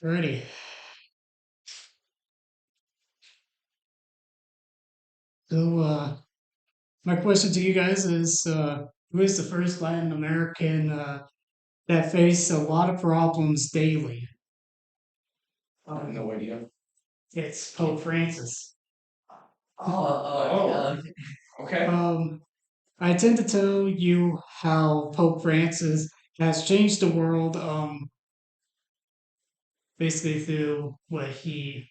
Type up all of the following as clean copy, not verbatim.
Alrighty. So, my question to you guys is, who is the first Latin American that faced a lot of problems daily? I have no idea. It's Pope Francis. Oh, okay. Um, I tend to tell you how Pope Francis has changed the world, basically through what he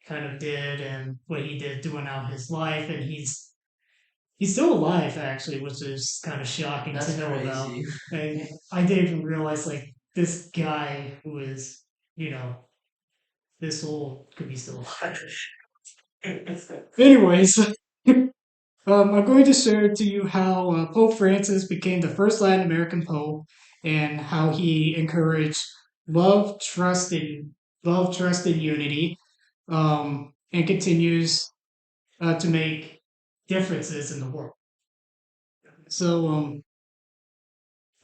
kind of did and what he did throughout his life, and he's still alive, actually, which is kind of shocking That's to know about. crazy. And I didn't even realize, like, this guy who is, you know, this old could be still alive. Anyways, I'm going to share to you how Pope Francis became the first Latin American pope and how he encouraged love, trust, and unity, and continues to make differences in the world. So,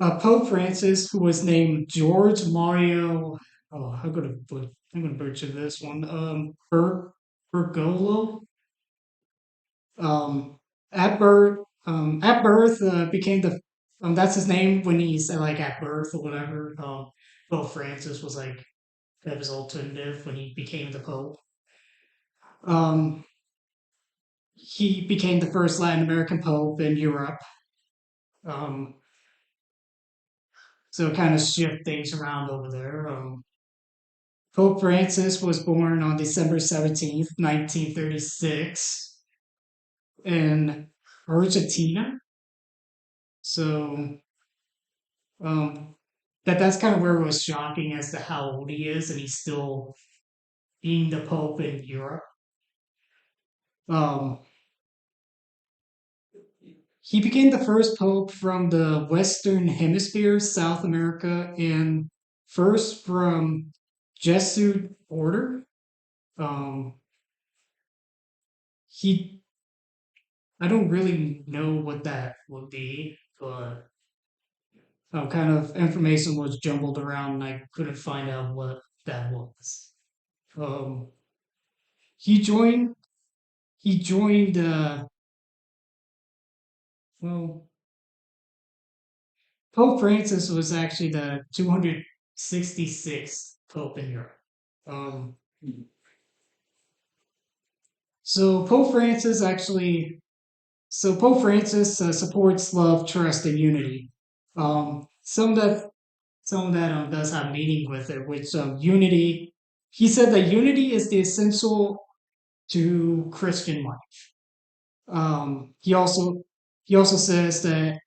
Pope Francis, who was named George Mario. Oh, I'm gonna butcher this one. Bergolo. Um, at birth, became the that's his name when he's like at birth or whatever. Pope Francis was like that was alternative when he became the Pope. Um, he became the first Latin American Pope in Europe. Um, so kind of shift things around over there. Pope Francis was born on December 17th, 1936, in Argentina. So um, that's kind of where it was shocking as to how old he is, and he's still being the Pope in Europe. Um, he became the first Pope from the Western Hemisphere, South America, and first from Jesuit order. Um, he I don't really know what that would be, but kind of information was jumbled around and I couldn't find out what that was. Um, he joined. He joined. Well, Pope Francis was actually the 266th Pope in Europe. Um, so Pope Francis actually. So Pope Francis supports love, trust, and unity. Some that does have meaning with it, which unity. He said that unity is the essential to Christian life. He also he also says that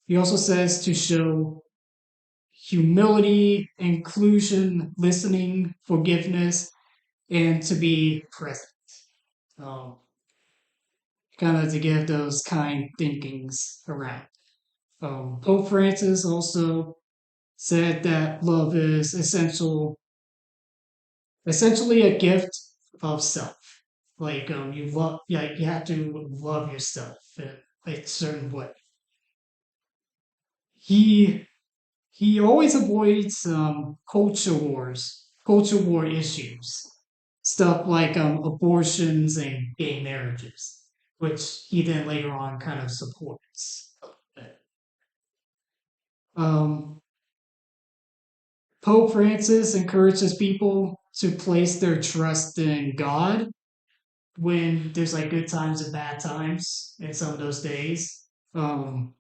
he also says to show humility, inclusion, listening, forgiveness, and to be present. Um, Kind of to give those kind thinkings around. Pope Francis also said that love is essentially a gift of self. Like you love, yeah, you have to love yourself in a certain way. He he always avoids culture war issues, stuff like abortions and gay marriages, which he then later on kind of supports. Um, Pope Francis encourages people to place their trust in God when there's like good times and bad times in some of those days. Um,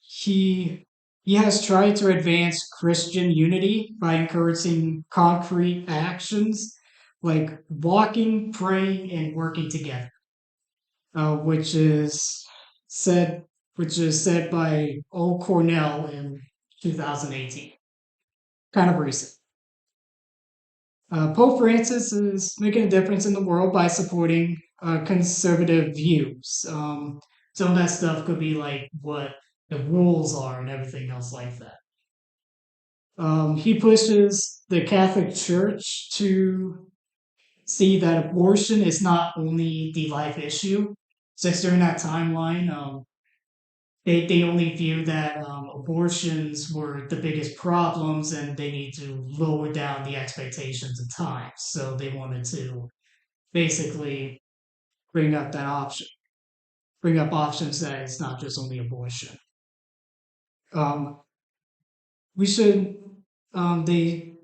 he he has tried to advance Christian unity by encouraging concrete actions like walking, praying, and working together, uh, which is said which is said by O. Cornell in 2018. Kind of recent. Pope Francis is making a difference in the world by supporting conservative views. Some of that stuff could be like what the rules are and everything else like that. He pushes the Catholic Church to see that abortion is not only the life issue. Since during that timeline, they only view that abortions were the biggest problems and they need to lower down the expectations of time. So they wanted to basically bring up that option, bring up options that it's not just only abortion. Um, we should, they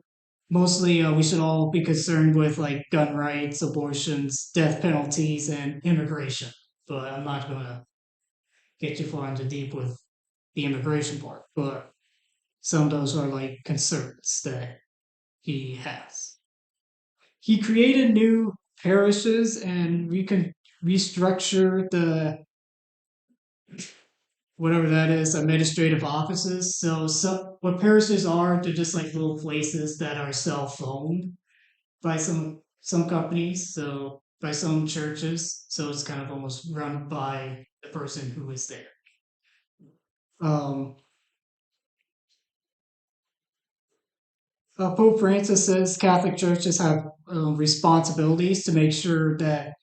mostly, we should all be concerned with like gun rights, abortions, death penalties, and immigration. But I'm not going to get too far into deep with the immigration part. But some of those are like concerns that he has. He created new parishes and we can restructure the whatever that is, administrative offices. So what parishes are, they're just like little places that are self-owned by some companies, so by some churches. So it's kind of almost run by the person who is there. Um, Pope Francis says Catholic churches have responsibilities to make sure that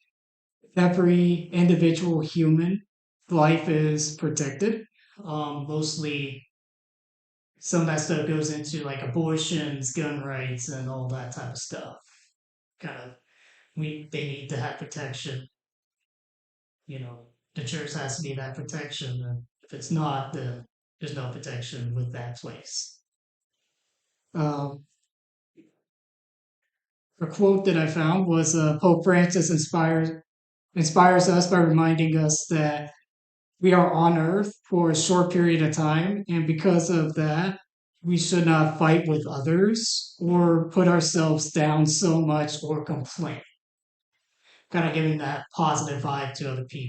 every individual human life is protected. Mostly some of that stuff goes into like abortions, gun rights, and all that type of stuff. Kind of, they need to have protection. You know, the church has to be that protection, and if it's not, then there's no protection with that place. Um, a quote that I found was Pope Francis inspires us by reminding us that we are on earth for a short period of time, and because of that, we should not fight with others or put ourselves down so much or complain. Kind of giving that positive vibe to other people.